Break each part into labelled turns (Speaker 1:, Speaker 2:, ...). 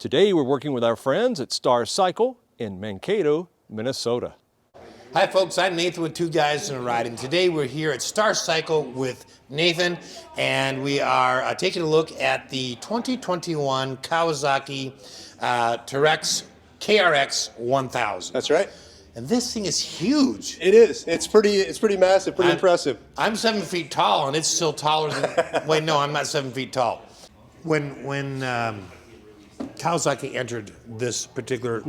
Speaker 1: Today we're working with our friends at Star Cycle in Mankato, Minnesota.
Speaker 2: Hi folks, I'm Nathan with Two Guys in a Ride, and today we're here at Star Cycle with Nathan, and we are taking a look at the 2021 Kawasaki Teryx KRX 1000.
Speaker 3: That's right.
Speaker 2: And this thing is huge.
Speaker 3: It is. It's pretty massive, pretty impressive.
Speaker 2: I'm 7 feet tall, and it's still taller than. Wait, no, I'm not 7 feet tall. When Kawasaki entered this particular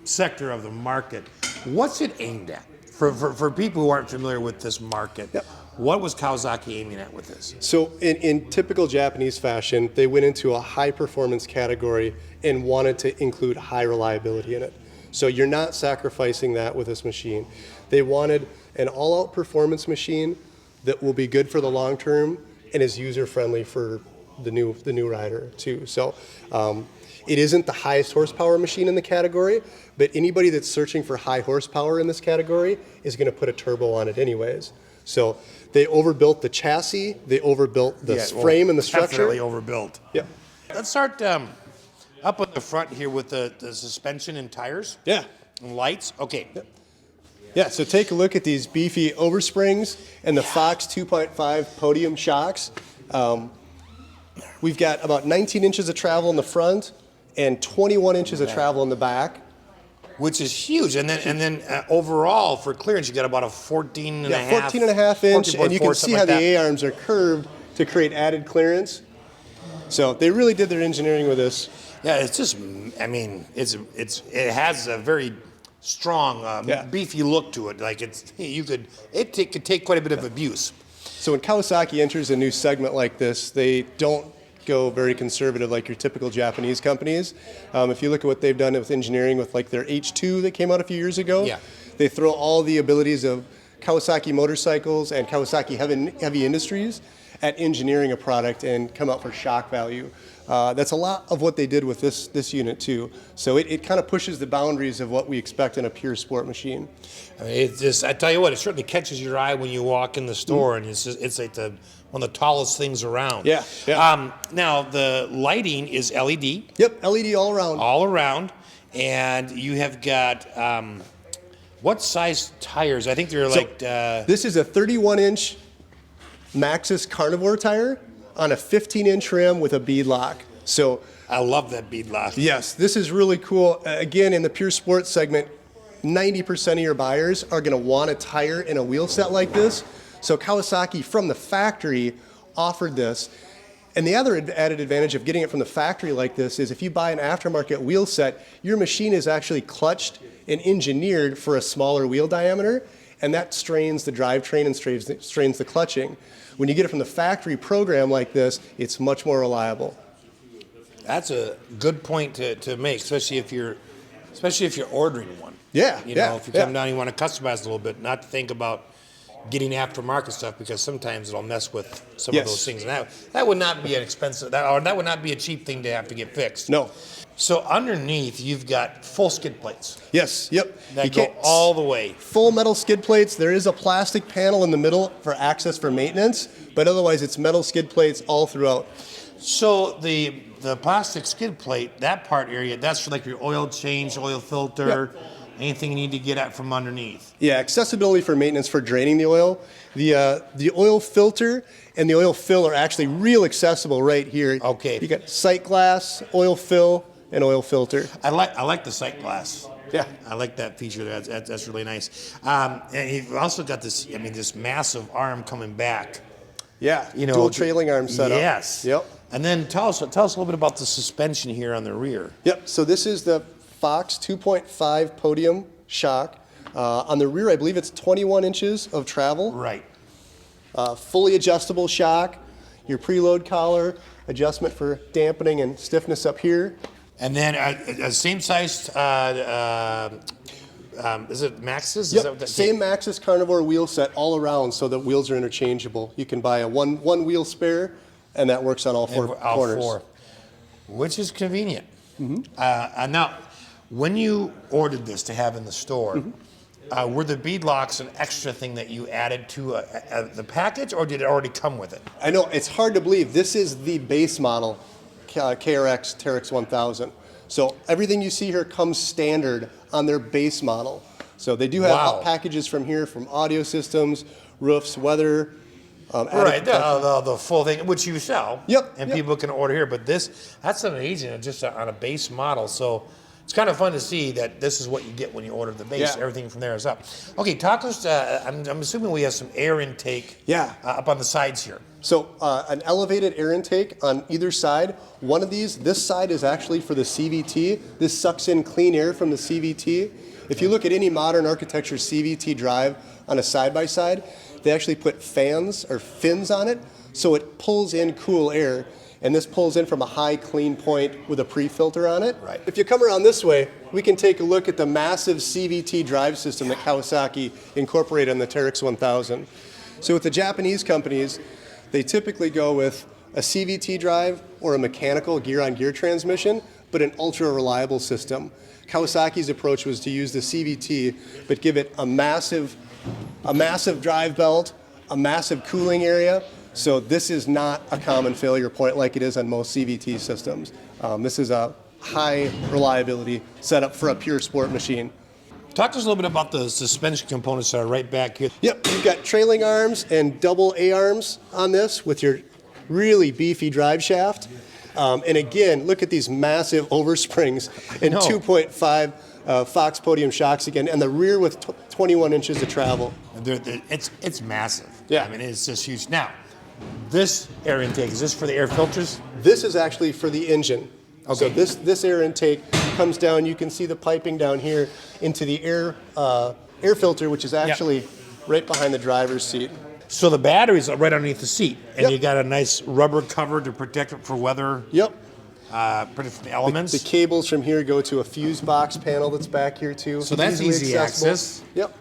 Speaker 2: sector of the market, what's it aimed at? For people who aren't familiar with this market, what was Kawasaki aiming at with this?
Speaker 3: So in typical Japanese fashion, they went into a high performance category and wanted to include high reliability in it. So you're not sacrificing that with this machine. They wanted an all-out performance machine that will be good for the long term and is user-friendly for the new rider too. So it isn't the highest horsepower machine in the category, but anybody that's searching for high horsepower in this category is going to put a turbo on it anyways. So they overbuilt the chassis, they overbuilt the frame and the structure.
Speaker 2: Definitely overbuilt.
Speaker 3: Yep.
Speaker 2: Let's start up at the front here with the suspension and tires.
Speaker 3: Yeah.
Speaker 2: And lights. Okay.
Speaker 3: Yeah, so take a look at these beefy oversprings and the Fox 2.5 podium shocks. We've got about 19 inches of travel in the front and 21 inches of travel in the back.
Speaker 2: Which is huge. And then overall, for clearance, you got about a 14 and a half.
Speaker 3: 14 and a half inch, and you can see how the A-arms are curved to create added clearance. So they really did their engineering with this.
Speaker 2: Yeah, it's just, I mean, it has a very strong, beefy look to it. Like it could take quite a bit of abuse.
Speaker 3: So when Kawasaki enters a new segment like this, they don't go very conservative like your typical Japanese companies. If you look at what they've done with engineering with like their H2 that came out a few years ago, they throw all the abilities of Kawasaki motorcycles and Kawasaki heavy industries at engineering a product and come out for shock value. That's a lot of what they did with this unit too. So it kind of pushes the boundaries of what we expect in a pure sport machine.
Speaker 2: I mean, I tell you what, it certainly catches your eye when you walk in the store, and it's like one of the tallest things around.
Speaker 3: Yeah.
Speaker 2: Now the lighting is LED.
Speaker 3: Yep, LED all around.
Speaker 2: All around, and you have got what size tires? I think they're
Speaker 3: this is a 31-inch Maxxis Carnivore tire on a 15-inch rim with a bead lock. So
Speaker 2: I love that bead lock.
Speaker 3: Yes, this is really cool. Again, in the pure sports segment, 90% of your buyers are going to want a tire in a wheel set like this. So Kawasaki from the factory offered this. And the other added advantage of getting it from the factory like this is if you buy an aftermarket wheel set, your machine is actually clutched and engineered for a smaller wheel diameter, and that strains the drivetrain and strains the clutching. When you get it from the factory program like this, it's much more reliable.
Speaker 2: That's a good point to make, especially if you're ordering one.
Speaker 3: Yeah.
Speaker 2: You know, if you come down and you want to customize a little bit, not to think about getting aftermarket stuff, because sometimes it'll mess with some of those things. And that would not be an expensive, that would not be a cheap thing to have to get fixed.
Speaker 3: No.
Speaker 2: So underneath, you've got full skid plates.
Speaker 3: Yes, yep.
Speaker 2: That go all the way.
Speaker 3: Full metal skid plates. There is a plastic panel in the middle for access for maintenance, but otherwise it's metal skid plates all throughout.
Speaker 2: So the plastic skid plate, that part area, that's for like your oil change, oil filter, anything you need to get at from underneath.
Speaker 3: Yeah, accessibility for maintenance for draining the oil. The oil filter and the oil fill are actually real accessible right here.
Speaker 2: Okay.
Speaker 3: You got sight glass, oil fill, and oil filter.
Speaker 2: I like the sight glass.
Speaker 3: Yeah,
Speaker 2: I like that feature. That's really nice. And you've also got this, I mean, this massive arm coming back.
Speaker 3: Yeah,
Speaker 2: you know,
Speaker 3: dual trailing arm setup.
Speaker 2: Yes.
Speaker 3: Yep.
Speaker 2: And then tell us a little bit about the suspension here on the rear.
Speaker 3: Yep. So this is the Fox 2.5 podium shock. On the rear, I believe it's 21 inches of travel.
Speaker 2: Right.
Speaker 3: Fully adjustable shock. Your preload collar, adjustment for dampening and stiffness up here.
Speaker 2: And then a same size, is it Maxxis?
Speaker 3: Yep, same Maxxis Carnivore wheel set all around, so the wheels are interchangeable. You can buy a one wheel spare, and that works on all four corners.
Speaker 2: Which is convenient. Now, when you ordered this to have in the store, were the bead locks an extra thing that you added to the package, or did it already come with it?
Speaker 3: I know, it's hard to believe. This is the base model KRX Teryx 1000. So everything you see here comes standard on their base model. So they do have
Speaker 2: Wow.
Speaker 3: packages from here, from audio systems, roofs, weather.
Speaker 2: Right, the full thing, which you sell.
Speaker 3: Yep,
Speaker 2: And
Speaker 3: yep.
Speaker 2: people can order here. But that's amazing, just on a base model. So it's kind of fun to see that this is what you get when you order the base.
Speaker 3: Yeah.
Speaker 2: Everything from there is up. Okay, talk to us. I'm assuming we have some air intake up on the sides here.
Speaker 3: So an elevated air intake on either side. One of these, this side is actually for the CVT. This sucks in clean air from the CVT. If you look at any modern architecture CVT drive on a side-by-side, they actually put fans or fins on it, so it pulls in cool air, and this pulls in from a high clean point with a pre-filter on it.
Speaker 2: Right.
Speaker 3: If you come around this way, we can take a look at the massive CVT drive system that Kawasaki incorporated on the Teryx 1000. So with the Japanese companies, they typically go with a CVT drive or a mechanical gear-on-gear transmission, but an ultra-reliable system. Kawasaki's approach was to use the CVT, but give it a massive drive belt, a massive cooling area. So this is not a common failure point like it is on most CVT systems. This is a high reliability setup for a pure sport machine.
Speaker 2: Talk to us a little bit about the suspension components that are right back here.
Speaker 3: Yep, you've got trailing arms and double A-arms on this with your really beefy drive shaft. And again, look at these massive oversprings and 2.5 Fox podium shocks again, and the rear with 21 inches of travel.
Speaker 2: It's massive.
Speaker 3: Yeah.
Speaker 2: I mean, it's just huge. Now, this air intake, is this for the air filters?
Speaker 3: This is actually for the engine.
Speaker 2: Okay.
Speaker 3: So this air intake comes down, you can see the piping down here into the air filter, which is actually right behind the driver's seat.
Speaker 2: So the batteries are right underneath the seat, and
Speaker 3: Yep.
Speaker 2: you got a nice rubber cover to protect it for weather,
Speaker 3: Yep.
Speaker 2: protect from the elements.
Speaker 3: The cables from here go to a fuse box panel that's back here too.
Speaker 2: So that's
Speaker 3: Easily
Speaker 2: easy
Speaker 3: accessible.
Speaker 2: access.
Speaker 3: Yep.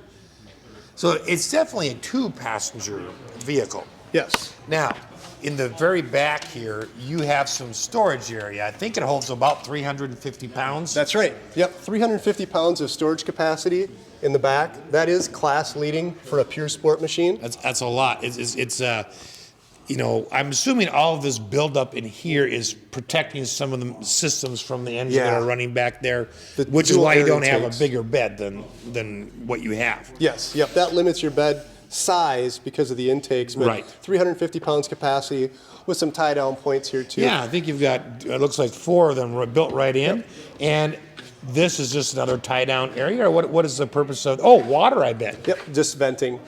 Speaker 2: So it's definitely a two-passenger vehicle.
Speaker 3: Yes.
Speaker 2: Now, in the very back here, you have some storage area. I think it holds about 350 pounds.
Speaker 3: That's right. Yep. 350 pounds of storage capacity in the back. That is class leading for a pure sport machine.
Speaker 2: That's a lot. It's you know, I'm assuming all of this buildup in here is protecting some of the systems from the engine that
Speaker 3: Yeah.
Speaker 2: are running back there,
Speaker 3: The
Speaker 2: which is
Speaker 3: dual
Speaker 2: why you
Speaker 3: air
Speaker 2: don't have
Speaker 3: intakes.
Speaker 2: a bigger bed than what you have.
Speaker 3: Yes. Yep. That limits your bed size because of the intakes. But
Speaker 2: Right.
Speaker 3: 350 pounds capacity with some tie down points here too.
Speaker 2: Yeah, I think you've got, it looks like 4 of them built right in.
Speaker 3: Yep.
Speaker 2: And this is just another tie-down area, or what is the purpose of, oh, water, I bet.
Speaker 3: Yep. Just venting.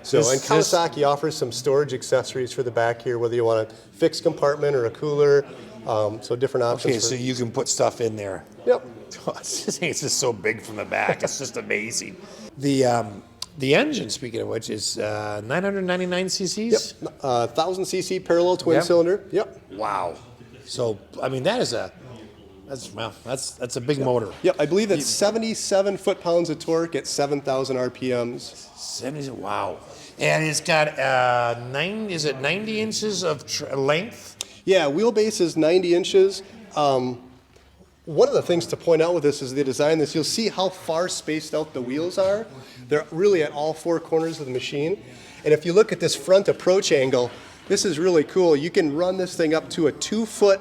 Speaker 3: So,
Speaker 2: This-
Speaker 3: and Kawasaki offers some storage accessories for the back here, whether you want a fixed compartment or a cooler. So different options.
Speaker 2: Okay, so you can put stuff in there.
Speaker 3: Yep.
Speaker 2: It's just so big from the back. It's just amazing. The engine, speaking of which, is 999 cc's?
Speaker 3: Yep. 1000 cc parallel twin
Speaker 2: Yep.
Speaker 3: cylinder. Yep.
Speaker 2: Wow. So, I mean, that's a big motor.
Speaker 3: Yep. I believe it's 77 foot-pounds of torque at 7,000 RPMs.
Speaker 2: 70, wow. And it's got 90 inches of length?
Speaker 3: Yeah, wheelbase is 90 inches. One of the things to point out with this is they designed this. You'll see how far spaced out the wheels are. They're really at all 4 corners of the machine. And if you look at this front approach angle, this is really cool. You can run this thing up to a 2-foot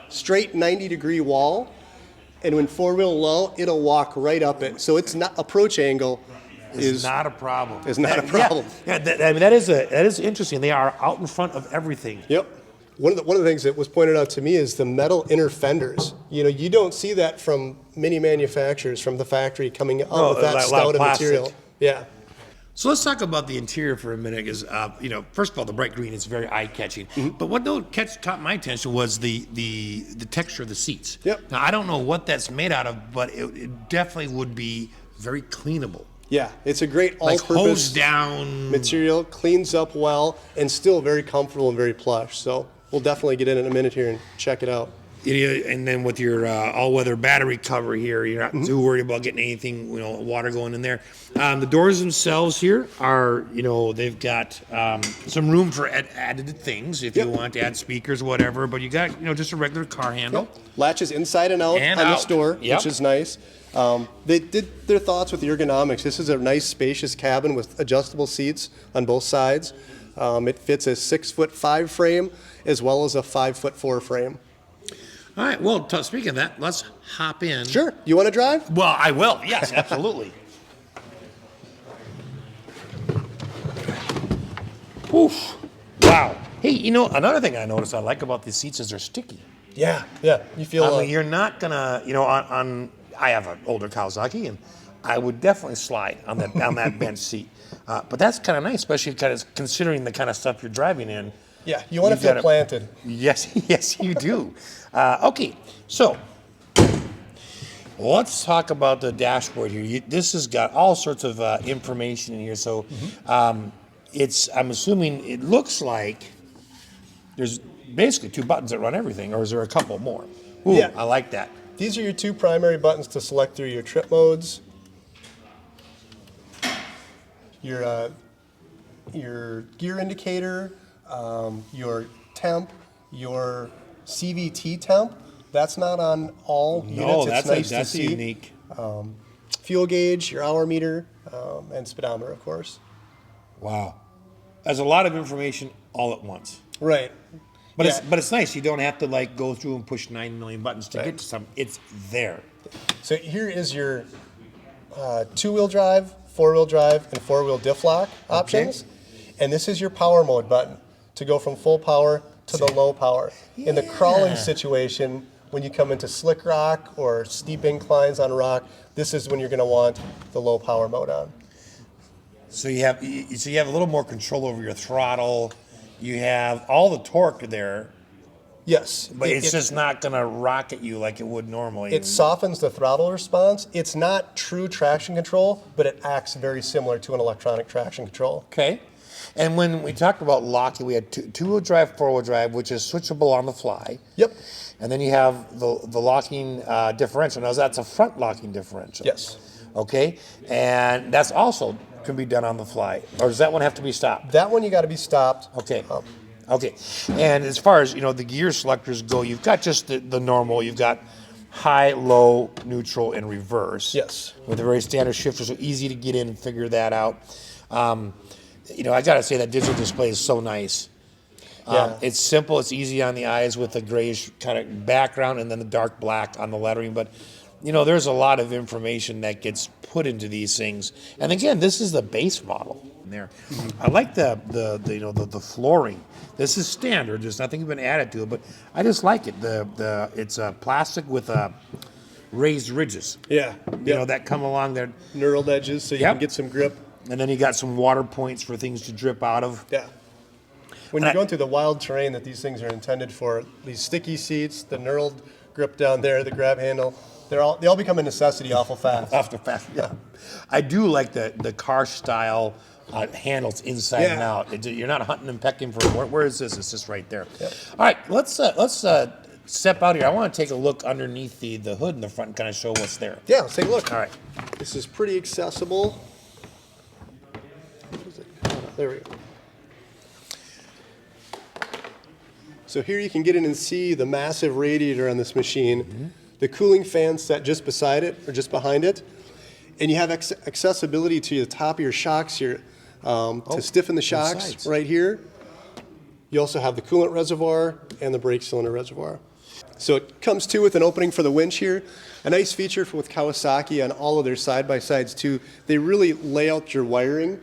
Speaker 3: straight 90-degree wall. And when four-wheel low, it'll walk right up it. So it's not approach angle
Speaker 2: Is not a problem.
Speaker 3: is not a problem.
Speaker 2: Yeah, I mean, that is interesting. They are out in front of everything.
Speaker 3: Yep. One of the things that was pointed out to me is the metal inner fenders. You know, you don't see that from many manufacturers from the factory coming out with that
Speaker 2: like
Speaker 3: stout of
Speaker 2: plastic.
Speaker 3: material. Yeah.
Speaker 2: So let's talk about the interior for a minute. Because you know, first of all, the bright green is very eye-catching.
Speaker 3: Mm-hmm.
Speaker 2: But what caught my attention was the texture of the seats.
Speaker 3: Yep.
Speaker 2: Now I don't know what that's made out of, but it definitely would be very cleanable.
Speaker 3: Yeah, it's a great
Speaker 2: Like hose
Speaker 3: all-purpose
Speaker 2: down.
Speaker 3: material, cleans up well, and still very comfortable and very plush. So we'll definitely get in a minute here and check it out.
Speaker 2: And then with your all-weather battery cover here, you're not too worried about getting anything, you know, water going in there. The doors themselves here are, you know, they've got some room for added things if you
Speaker 3: Yep.
Speaker 2: want to add speakers, whatever. But you got, you know, just a regular car handle.
Speaker 3: Latches inside and out
Speaker 2: And
Speaker 3: on
Speaker 2: out.
Speaker 3: this door,
Speaker 2: Yep.
Speaker 3: which is nice. They did their thoughts with the ergonomics. This is a nice, spacious cabin with adjustable seats on both sides. It fits a 6'5" frame as well as a 5'4" frame.
Speaker 2: All right, well, speaking of that, let's hop in.
Speaker 3: Sure. You want to drive?
Speaker 2: Well, I will. Yes, absolutely. Oof. Wow. Hey, you know, another thing I noticed I like about these seats is they're sticky.
Speaker 3: Yeah. Yeah. You feel.
Speaker 2: I mean, you're not gonna, you know, I have an older Kawasaki, and I would definitely slide on that bench seat. But that's kind of nice, especially kind of considering the kind of stuff you're driving in.
Speaker 3: Yeah. You want to feel planted.
Speaker 2: Yes, yes, you do. Okay, so let's talk about the dashboard here. This has got all sorts of information in here. So I'm assuming it looks like there's basically 2 buttons that run everything, or is there a couple more? Ooh,
Speaker 3: Yeah.
Speaker 2: I like that.
Speaker 3: These are your 2 primary buttons to select through your trip modes. Your gear indicator, your temp, your CVT temp. That's not on all units.
Speaker 2: No,
Speaker 3: It's nice to see.
Speaker 2: unique.
Speaker 3: Fuel gauge, your hour meter, and speedometer, of course.
Speaker 2: Wow, there's a lot of information all at once.
Speaker 3: Right.
Speaker 2: But
Speaker 3: Yeah.
Speaker 2: it's nice. You don't have to like go through and push 9 million buttons to get to something. It's there.
Speaker 3: So here is your 2-wheel drive, 4-wheel drive, and 4-wheel diff lock options. And this is your power mode button to go from full power to the low power. In the crawling situation, when you come into slick rock or steep inclines on rock, this is when you're going to want the low power mode on.
Speaker 2: So you have a little more control over your throttle. You have all the torque there,
Speaker 3: Yes.
Speaker 2: but it's just not going to rocket you like it would normally.
Speaker 3: It softens the throttle response. It's not true traction control, but it acts very similar to an electronic traction control.
Speaker 2: Okay. And when we talked about locking, we had 2-wheel drive, 4-wheel drive, which is switchable on the fly.
Speaker 3: Yep.
Speaker 2: And then you have the locking differential. Now, that's a front locking differential.
Speaker 3: Yes.
Speaker 2: Okay. And that's also can be done on the fly. Or does that one have to be stopped?
Speaker 3: That one you got to be stopped.
Speaker 2: Okay. Okay. And as far as, you know, the gear selectors go, you've got just the normal. You've got high, low, neutral, and reverse.
Speaker 3: Yes.
Speaker 2: With a very standard shifter, so easy to get in and figure that out. You know, I got to say that digital display is so nice.
Speaker 3: Yeah.
Speaker 2: It's simple. It's easy on the eyes with the grayish kind of background and then the dark black on the lettering. But, you know, there's a lot of information that gets put into these things. And again, this is the base model there. I like the you know the flooring. This is standard. There's nothing been added to it, but I just like it. It's plastic with raised ridges.
Speaker 3: Yeah.
Speaker 2: You know that come along there.
Speaker 3: Knurled edges so you
Speaker 2: Yep.
Speaker 3: can get some grip.
Speaker 2: And then you got some water points for things to drip out of.
Speaker 3: Yeah. When you're going through the wild terrain that these things are intended for, these sticky seats, the knurled grip down there, the grab handle, they all become a necessity awful fast.
Speaker 2: After fast, yeah. I do like the car style handles inside and
Speaker 3: Yeah.
Speaker 2: out. You're not hunting and pecking for where is this? It's just right there.
Speaker 3: Yep.
Speaker 2: All right, let's step out here. I want to take a look underneath the hood in the front and kind of show what's there.
Speaker 3: Yeah, let's take a look.
Speaker 2: All right.
Speaker 3: This is pretty accessible. There we go. So here you can get in and see the massive radiator on this machine, the cooling fan set just beside it or just behind it, and you have accessibility to the top of your shocks here to stiffen the shocks
Speaker 2: sides.
Speaker 3: right here. You also have the coolant reservoir and the brake cylinder reservoir. So it comes too with an opening for the winch here. A nice feature with Kawasaki on all of their side-by-sides too, they really lay out your wiring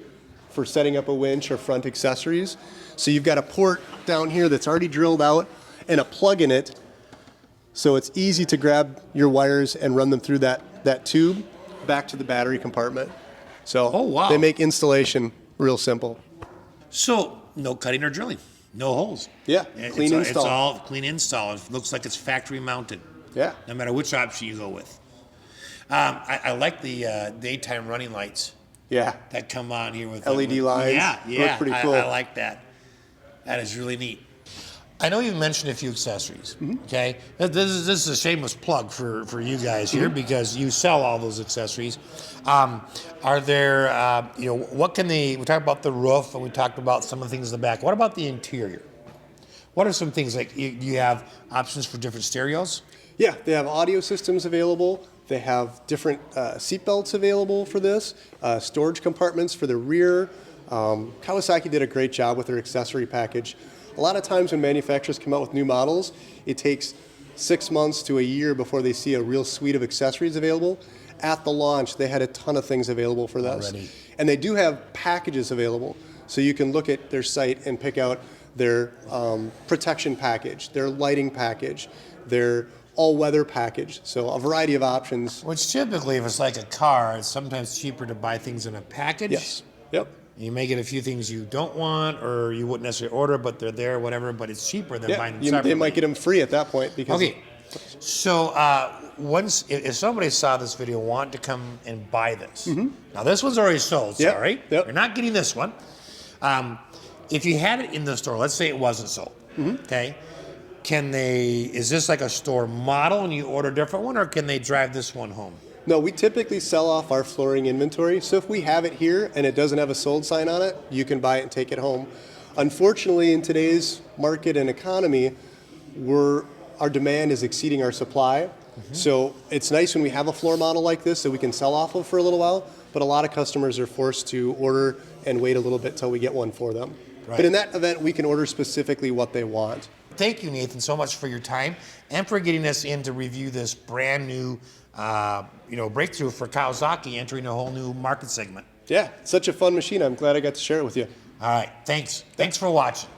Speaker 3: for setting up a winch or front accessories. So you've got a port down here that's already drilled out and a plug in it. So it's easy to grab your wires and run them through that tube back to the battery compartment. So
Speaker 2: Oh, wow.
Speaker 3: they make installation real simple.
Speaker 2: So no cutting or drilling, no holes.
Speaker 3: Yeah, clean install.
Speaker 2: It's all clean install. It looks like it's factory mounted.
Speaker 3: Yeah.
Speaker 2: No matter which option you go with. I like the daytime running lights
Speaker 3: Yeah.
Speaker 2: that come on here with
Speaker 3: LED lines.
Speaker 2: Yeah,
Speaker 3: Look
Speaker 2: yeah.
Speaker 3: pretty cool.
Speaker 2: I like that. That is really neat. I know you mentioned a few accessories. Okay, this is a shameless plug for you guys here because you sell all those accessories. Are there what can we talked about the roof and we talked about some of the things in the back. What about the interior? What are some things like you have options for different stereos?
Speaker 3: Yeah, they have audio systems available. They have different seat belts available for this, storage compartments for the rear. Kawasaki did a great job with their accessory package. A lot of times when manufacturers come out with new models, it takes 6 months to a year before they see a real suite of accessories available. At the launch, they had a ton of things available for this.
Speaker 2: Already.
Speaker 3: And they do have packages available. So you can look at their site and pick out their protection package, their lighting package, their all-weather package. So a variety of options.
Speaker 2: Which typically, if it's like a car, it's sometimes cheaper to buy things in a package.
Speaker 3: Yes. Yep.
Speaker 2: You may get a few things you don't want, or you wouldn't necessarily order, but they're there, whatever. But it's cheaper than buying them separately.
Speaker 3: They might get them free at that point because.
Speaker 2: Okay. So once, if somebody saw this video, want to come and buy this. Now this one's already sold.
Speaker 3: Yep.
Speaker 2: Sorry,
Speaker 3: Yep.
Speaker 2: you're not getting this one. If you had it in the store, let's say it wasn't sold. Okay. Can they? Is this like a store model, and you order a different one, or can they drive this one home?
Speaker 3: No, we typically sell off our flooring inventory. So if we have it here and it doesn't have a sold sign on it, you can buy it and take it home. Unfortunately, in today's market and economy, our demand is exceeding our supply. So it's nice when we have a floor model like this that we can sell off of for a little while, but a lot of customers are forced to order and wait a little bit till we get one for them.
Speaker 2: Right.
Speaker 3: But in that event, we can order specifically what they want.
Speaker 2: Thank you, Nathan, so much for your time and for getting us in to review this brand new, breakthrough for Kawasaki, entering a whole new market segment.
Speaker 3: Yeah, such a fun machine. I'm glad I got to share it with you.
Speaker 2: All right, thanks. Thanks for watching.